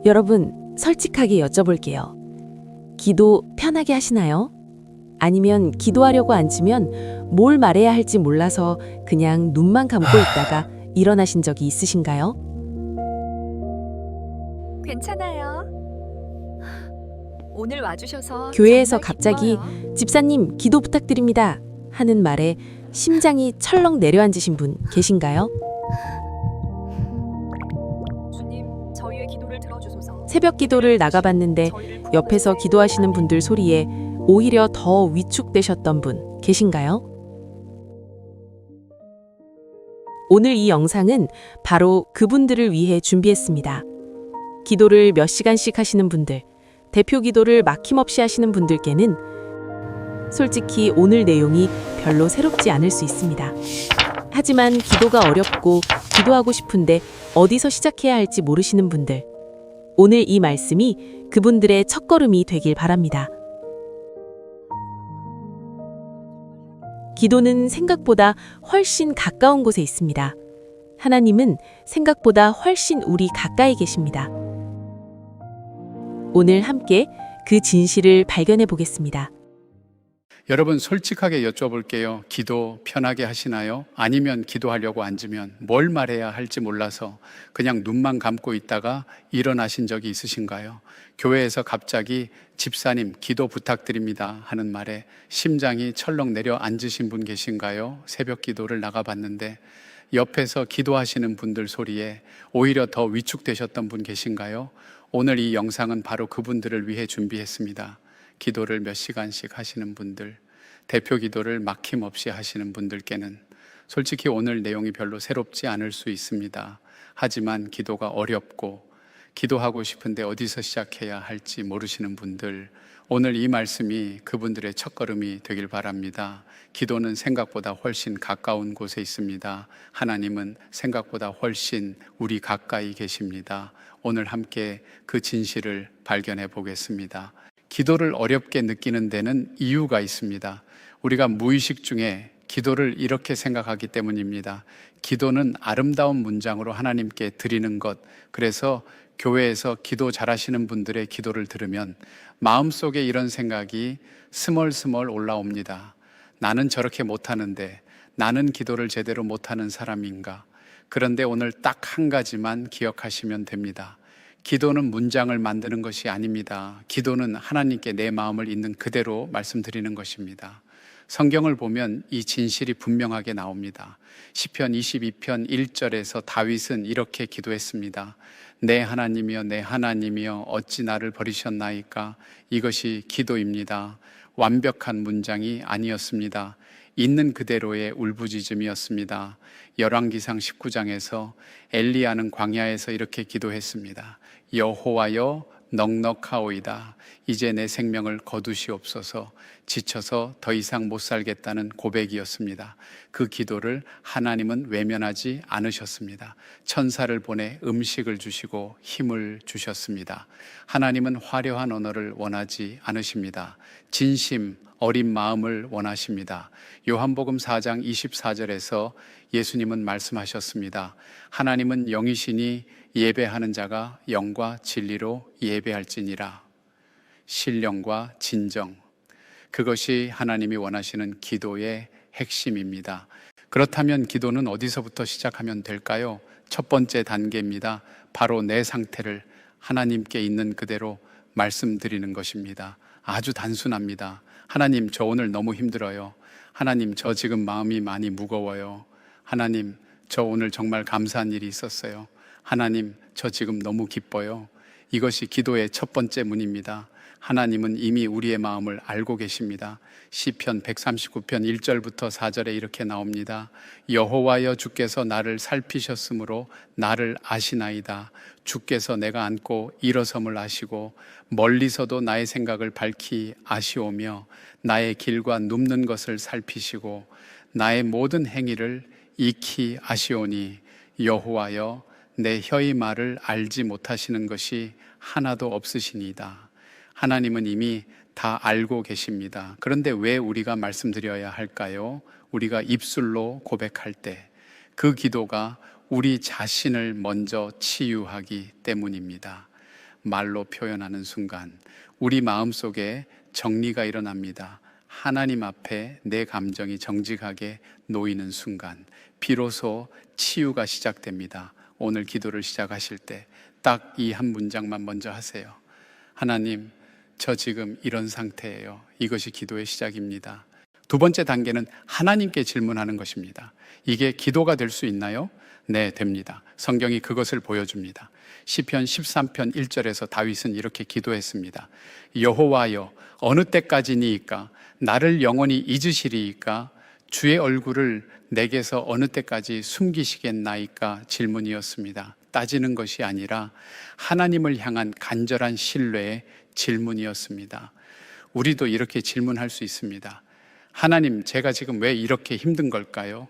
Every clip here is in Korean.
여러분, 솔직하게 여쭤볼게요. 기도 편하게 하시나요? 아니면 기도하려고 앉으면 뭘 말해야 할지 몰라서 그냥 눈만 감고 있다가 일어나신 적이 있으신가요? 괜찮아요. 오늘 와주셔서 교회에서 정말 갑자기 기뻐요. 집사님, 기도 부탁드립니다 하는 말에 심장이 철렁 내려앉으신 분 계신가요? 주님, 저희의 기도를 들어주소서. 새벽 기도를 나가봤는데 저희를 옆에서 구원하시고 기도하시는 분들 소리에 오히려 더 위축되셨던 분 계신가요? 오늘 이 영상은 바로 그분들을 위해 준비했습니다. 기도를 몇 시간씩 하시는 분들, 대표 기도를 막힘없이 하시는 분들께는 솔직히 오늘 내용이 별로 새롭지 않을 수 있습니다. 하지만 기도가 어렵고 기도하고 싶은데 어디서 시작해야 할지 모르시는 분들, 오늘 이 말씀이 그분들의 첫걸음이 되길 바랍니다. 기도는 생각보다 훨씬 가까운 곳에 있습니다. 하나님은 생각보다 훨씬 우리 가까이 계십니다. 오늘 함께 그 진실을 발견해 보겠습니다. 여러분 솔직하게 여쭤볼게요. 기도 편하게 하시나요? 아니면 기도하려고 앉으면 뭘 말해야 할지 몰라서 그냥 눈만 감고 있다가 일어나신 적이 있으신가요? 교회에서 갑자기 집사님 기도 부탁드립니다 하는 말에 심장이 철렁 내려 앉으신 분 계신가요? 새벽 기도를 나가봤는데 옆에서 기도하시는 분들 소리에 오히려 더 위축되셨던 분 계신가요? 오늘 이 영상은 바로 그분들을 위해 준비했습니다. 기도를 몇 시간씩 하시는 분들, 대표 기도를 막힘없이 하시는 분들께는 솔직히 오늘 내용이 별로 새롭지 않을 수 있습니다. 하지만 기도가 어렵고 기도하고 싶은데 어디서 시작해야 할지 모르시는 분들, 오늘 이 말씀이 그분들의 첫걸음이 되길 바랍니다. 기도는 생각보다 훨씬 가까운 곳에 있습니다. 하나님은 생각보다 훨씬 우리 가까이 계십니다. 오늘 함께 그 진실을 발견해 보겠습니다. 기도를 어렵게 느끼는 데는 이유가 있습니다. 우리가 무의식 중에 기도를 이렇게 생각하기 때문입니다. 기도는 아름다운 문장으로 하나님께 드리는 것. 그래서 교회에서 기도 잘하시는 분들의 기도를 들으면 마음속에 이런 생각이 스멀스멀 올라옵니다. 나는 저렇게 못하는데 나는 기도를 제대로 못하는 사람인가? 그런데 오늘 딱 한 가지만 기억하시면 됩니다. 기도는 문장을 만드는 것이 아닙니다. 기도는 하나님께 내 마음을 있는 그대로 말씀드리는 것입니다. 성경을 보면 이 진실이 분명하게 나옵니다. 시편 22편 1절에서 다윗은 이렇게 기도했습니다. 내 하나님이여 내 하나님이여 어찌 나를 버리셨나이까? 이것이 기도입니다. 완벽한 문장이 아니었습니다. 있는 그대로의 울부짖음이었습니다. 열왕기상 19장에서 엘리야는 광야에서 이렇게 기도했습니다. 여호와여 넉넉하오이다. 이제 내 생명을 거두시옵소서. 지쳐서 더 이상 못 살겠다는 고백이었습니다. 그 기도를 하나님은 외면하지 않으셨습니다. 천사를 보내 음식을 주시고 힘을 주셨습니다. 하나님은 화려한 언어를 원하지 않으십니다. 진심, 어린 마음을 원하십니다. 요한복음 4장 24절에서 예수님은 말씀하셨습니다. 하나님은 영이시니 예배하는 자가 영과 진리로 예배할지니라. 신령과 진정, 그것이 하나님이 원하시는 기도의 핵심입니다. 그렇다면 기도는 어디서부터 시작하면 될까요? 첫 번째 단계입니다. 바로 내 상태를 하나님께 있는 그대로 말씀드리는 것입니다. 아주 단순합니다. 하나님, 저 오늘 너무 힘들어요. 하나님, 저 지금 마음이 많이 무거워요. 하나님, 저 오늘 정말 감사한 일이 있었어요. 하나님, 저 지금 너무 기뻐요. 이것이 기도의 첫 번째 문입니다. 하나님은 이미 우리의 마음을 알고 계십니다. 시편 139편 1절부터 4절에 이렇게 나옵니다. 여호와여 주께서 나를 살피셨으므로 나를 아시나이다. 주께서 내가 앉고 일어섬을 아시고 멀리서도 나의 생각을 밝히 아시오며 나의 길과 눕는 것을 살피시고 나의 모든 행위를 익히 아시오니 여호와여 내 혀의 말을 알지 못하시는 것이 하나도 없으시니이다. 하나님은 이미 다 알고 계십니다. 그런데 왜 우리가 말씀드려야 할까요? 우리가 입술로 고백할 때 그 기도가 우리 자신을 먼저 치유하기 때문입니다. 말로 표현하는 순간 우리 마음속에 정리가 일어납니다. 하나님 앞에 내 감정이 정직하게 놓이는 순간 비로소 치유가 시작됩니다. 오늘 기도를 시작하실 때 딱 이 한 문장만 먼저 하세요. 하나님, 저 지금 이런 상태예요. 이것이 기도의 시작입니다. 두 번째 단계는 하나님께 질문하는 것입니다. 이게 기도가 될 수 있나요? 네, 됩니다. 성경이 그것을 보여줍니다. 시편 13편 1절에서 다윗은 이렇게 기도했습니다. 여호와여, 어느 때까지니이까? 나를 영원히 잊으시리이까? 주의 얼굴을 내게서 어느 때까지 숨기시겠나이까? 질문이었습니다. 따지는 것이 아니라 하나님을 향한 간절한 신뢰의 질문이었습니다. 우리도 이렇게 질문할 수 있습니다. 하나님, 제가 지금 왜 이렇게 힘든 걸까요?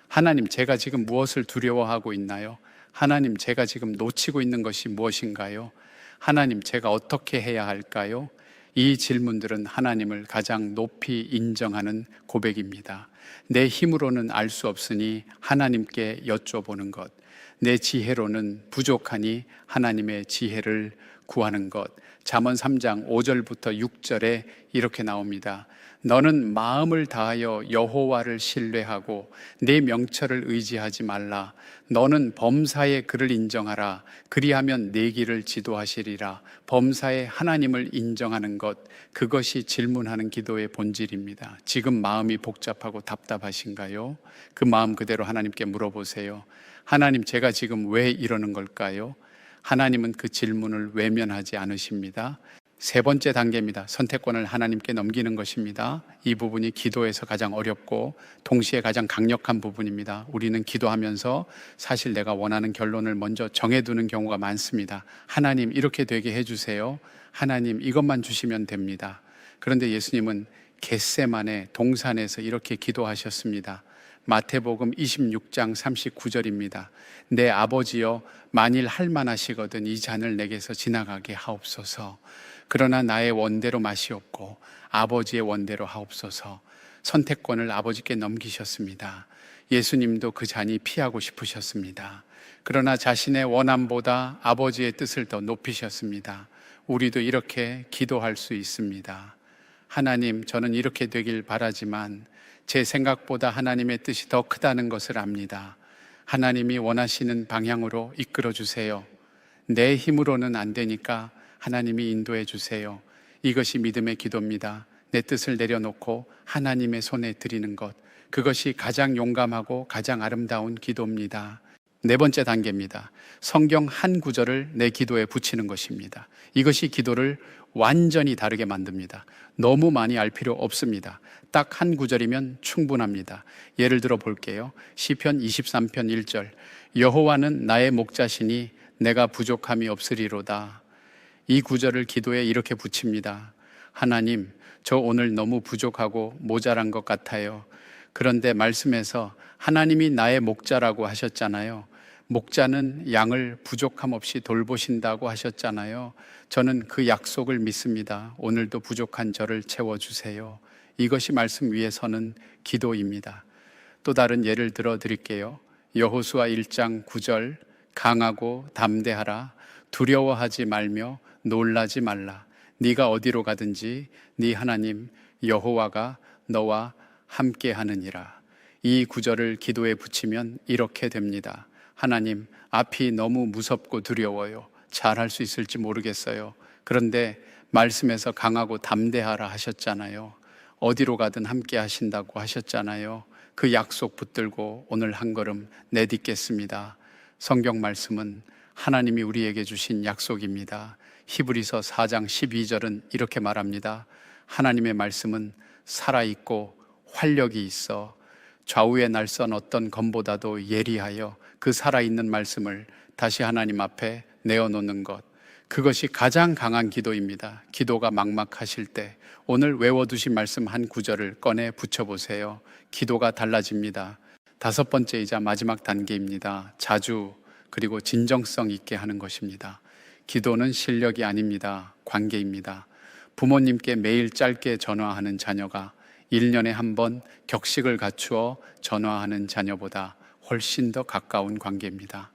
하나님, 제가 지금 무엇을 두려워하고 있나요? 하나님, 제가 지금 놓치고 있는 것이 무엇인가요? 하나님, 제가 어떻게 해야 할까요? 이 질문들은 하나님을 가장 높이 인정하는 고백입니다. 내 힘으로는 알 수 없으니 하나님께 여쭤보는 것, 내 지혜로는 부족하니 하나님의 지혜를 구하는 것. 잠언 3장 5절부터 6절에 이렇게 나옵니다. 너는 마음을 다하여 여호와를 신뢰하고 내 명철을 의지하지 말라. 너는 범사의 그를 인정하라. 그리하면 내 길을 지도하시리라. 범사의 하나님을 인정하는 것, 그것이 질문하는 기도의 본질입니다. 지금 마음이 복잡하고 답답하신가요? 그 마음 그대로 하나님께 물어보세요. 하나님, 제가 지금 왜 이러는 걸까요? 하나님은 그 질문을 외면하지 않으십니다. 세 번째 단계입니다. 선택권을 하나님께 넘기는 것입니다. 이 부분이 기도에서 가장 어렵고 동시에 가장 강력한 부분입니다. 우리는 기도하면서 사실 내가 원하는 결론을 먼저 정해두는 경우가 많습니다. 하나님, 이렇게 되게 해주세요. 하나님, 이것만 주시면 됩니다. 그런데 예수님은 겟세마네 동산에서 이렇게 기도하셨습니다. 마태복음 26장 39절입니다. 내 아버지여, 만일 할 만하시거든 이 잔을 내게서 지나가게 하옵소서. 그러나 나의 원대로 마시옵고 아버지의 원대로 하옵소서. 선택권을 아버지께 넘기셨습니다. 예수님도 그 잔이 피하고 싶으셨습니다. 그러나 자신의 원함보다 아버지의 뜻을 더 높이셨습니다. 우리도 이렇게 기도할 수 있습니다. 하나님, 저는 이렇게 되길 바라지만 제 생각보다 하나님의 뜻이 더 크다는 것을 압니다. 하나님이 원하시는 방향으로 이끌어 주세요. 내 힘으로는 안 되니까 하나님이 인도해 주세요. 이것이 믿음의 기도입니다. 내 뜻을 내려놓고 하나님의 손에 드리는 것, 그것이 가장 용감하고 가장 아름다운 기도입니다. 네 번째 단계입니다. 성경 한 구절을 내 기도에 붙이는 것입니다. 이것이 기도를 완전히 다르게 만듭니다. 너무 많이 알 필요 없습니다. 딱 한 구절이면 충분합니다. 예를 들어 볼게요. 시편 23편 1절, 여호와는 나의 목자시니 내가 부족함이 없으리로다. 이 구절을 기도에 이렇게 붙입니다. 하나님, 저 오늘 너무 부족하고 모자란 것 같아요. 그런데 말씀에서 하나님이 나의 목자라고 하셨잖아요. 목자는 양을 부족함 없이 돌보신다고 하셨잖아요. 저는 그 약속을 믿습니다. 오늘도 부족한 저를 채워주세요. 이것이 말씀 위에 서는 기도입니다. 또 다른 예를 들어 드릴게요. 여호수아 1장 9절, 강하고 담대하라. 두려워하지 말며 놀라지 말라. 네가 어디로 가든지 네 하나님 여호와가 너와 함께 하느니라. 이 구절을 기도에 붙이면 이렇게 됩니다. 하나님, 앞이 너무 무섭고 두려워요. 잘할 수 있을지 모르겠어요. 그런데 말씀에서 강하고 담대하라 하셨잖아요. 어디로 가든 함께 하신다고 하셨잖아요. 그 약속 붙들고 오늘 한 걸음 내딛겠습니다. 성경 말씀은 하나님이 우리에게 주신 약속입니다. 히브리서 4장 12절은 이렇게 말합니다. 하나님의 말씀은 살아있고 활력이 있어 좌우에 날선 어떤 검보다도 예리하여 그 살아있는 말씀을 다시 하나님 앞에 내어놓는 것, 그것이 가장 강한 기도입니다. 기도가 막막하실 때 오늘 외워두신 말씀 한 구절을 꺼내 붙여보세요. 기도가 달라집니다. 다섯 번째이자 마지막 단계입니다. 자주 그리고 진정성 있게 하는 것입니다. 기도는 실력이 아닙니다. 관계입니다. 부모님께 매일 짧게 전화하는 자녀가 1년에 한 번 격식을 갖추어 전화하는 자녀보다 훨씬 더 가까운 관계입니다.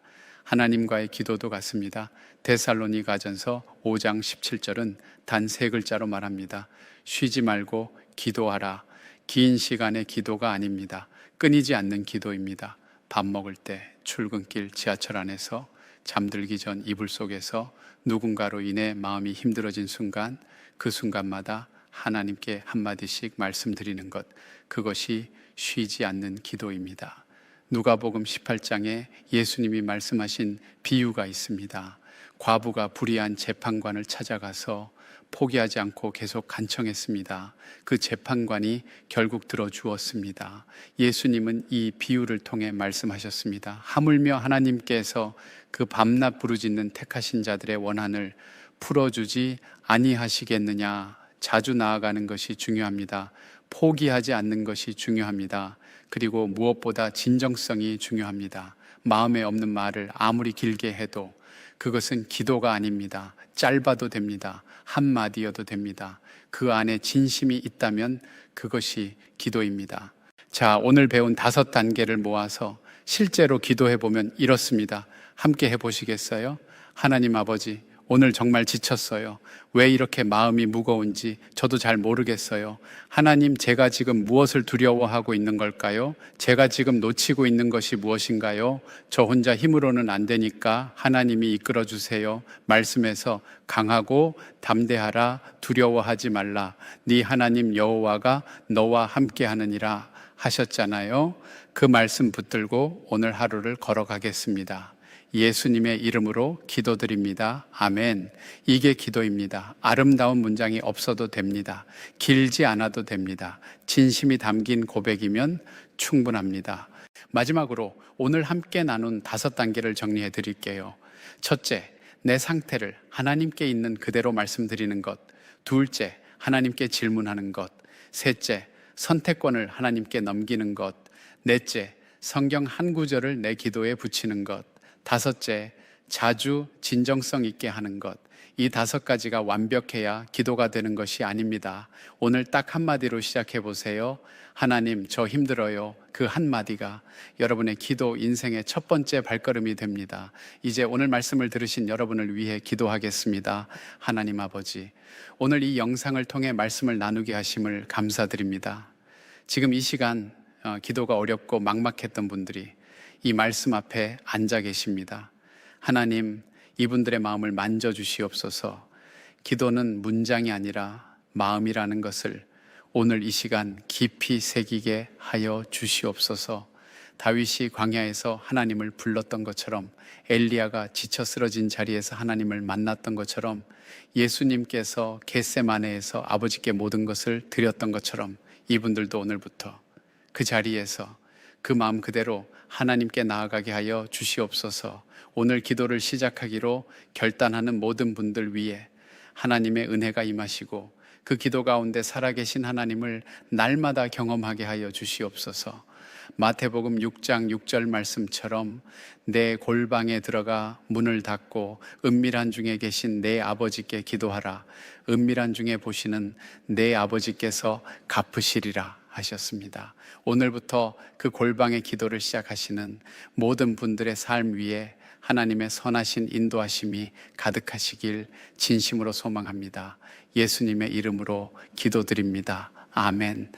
하나님과의 기도도 같습니다. 데살로니가전서 5장 17절은 단 세 글자로 말합니다. 쉬지 말고 기도하라. 긴 시간의 기도가 아닙니다. 끊이지 않는 기도입니다. 밥 먹을 때, 출근길, 지하철 안에서, 잠들기 전 이불 속에서 누군가로 인해 마음이 힘들어진 순간, 그 순간마다 하나님께 한마디씩 말씀드리는 것, 그것이 쉬지 않는 기도입니다. 누가복음 18장에 예수님이 말씀하신 비유가 있습니다. 과부가 불의한 재판관을 찾아가서 포기하지 않고 계속 간청했습니다. 그 재판관이 결국 들어주었습니다. 예수님은 이 비유를 통해 말씀하셨습니다. 하물며 하나님께서 그 밤낮 부르짖는 택하신 자들의 원한을 풀어주지 아니하시겠느냐. 자주 나아가는 것이 중요합니다. 포기하지 않는 것이 중요합니다. 그리고 무엇보다 진정성이 중요합니다. 마음에 없는 말을 아무리 길게 해도 그것은 기도가 아닙니다. 짧아도 됩니다. 한마디여도 됩니다. 그 안에 진심이 있다면 그것이 기도입니다. 자, 오늘 배운 5단계를 모아서 실제로 기도해 보면 이렇습니다. 함께 해보시겠어요? 하나님 아버지, 오늘 정말 지쳤어요. 왜 이렇게 마음이 무거운지 저도 잘 모르겠어요. 하나님, 제가 지금 무엇을 두려워하고 있는 걸까요? 제가 지금 놓치고 있는 것이 무엇인가요? 저 혼자 힘으로는 안 되니까 하나님이 이끌어 주세요. 말씀에서 강하고 담대하라, 두려워하지 말라. 네 하나님 여호와가 너와 함께 하느니라 하셨잖아요. 그 말씀 붙들고 오늘 하루를 걸어가겠습니다. 예수님의 이름으로 기도드립니다. 아멘. 이게 기도입니다. 아름다운 문장이 없어도 됩니다. 길지 않아도 됩니다. 진심이 담긴 고백이면 충분합니다. 마지막으로 오늘 함께 나눈 5단계를 정리해 드릴게요. 첫째, 내 상태를 하나님께 있는 그대로 말씀드리는 것. 둘째, 하나님께 질문하는 것. 셋째, 선택권을 하나님께 넘기는 것. 넷째, 성경 한 구절을 내 기도에 붙이는 것. 다섯째, 자주 진정성 있게 하는 것. 이 5가지가 완벽해야 기도가 되는 것이 아닙니다. 오늘 딱 한마디로 시작해 보세요. 하나님, 저 힘들어요. 그 한마디가 여러분의 기도 인생의 첫 번째 발걸음이 됩니다. 이제 오늘 말씀을 들으신 여러분을 위해 기도하겠습니다. 하나님 아버지, 오늘 이 영상을 통해 말씀을 나누게 하심을 감사드립니다. 지금 이 시간 기도가 어렵고 막막했던 분들이 이 말씀 앞에 앉아 계십니다. 하나님, 이분들의 마음을 만져주시옵소서. 기도는 문장이 아니라 마음이라는 것을 오늘 이 시간 깊이 새기게 하여 주시옵소서. 다윗이 광야에서 하나님을 불렀던 것처럼, 엘리야가 지쳐 쓰러진 자리에서 하나님을 만났던 것처럼, 예수님께서 겟세마네에서 아버지께 모든 것을 드렸던 것처럼 이분들도 오늘부터 그 자리에서 그 마음 그대로 하나님께 나아가게 하여 주시옵소서. 오늘 기도를 시작하기로 결단하는 모든 분들 위해 하나님의 은혜가 임하시고 그 기도 가운데 살아계신 하나님을 날마다 경험하게 하여 주시옵소서. 마태복음 6장 6절 말씀처럼 내 골방에 들어가 문을 닫고 은밀한 중에 계신 내 아버지께 기도하라. 은밀한 중에 보시는 내 아버지께서 갚으시리라 하셨습니다. 오늘부터 그 골방의 기도를 시작하시는 모든 분들의 삶 위에 하나님의 선하신 인도하심이 가득하시길 진심으로 소망합니다. 예수님의 이름으로 기도드립니다. 아멘.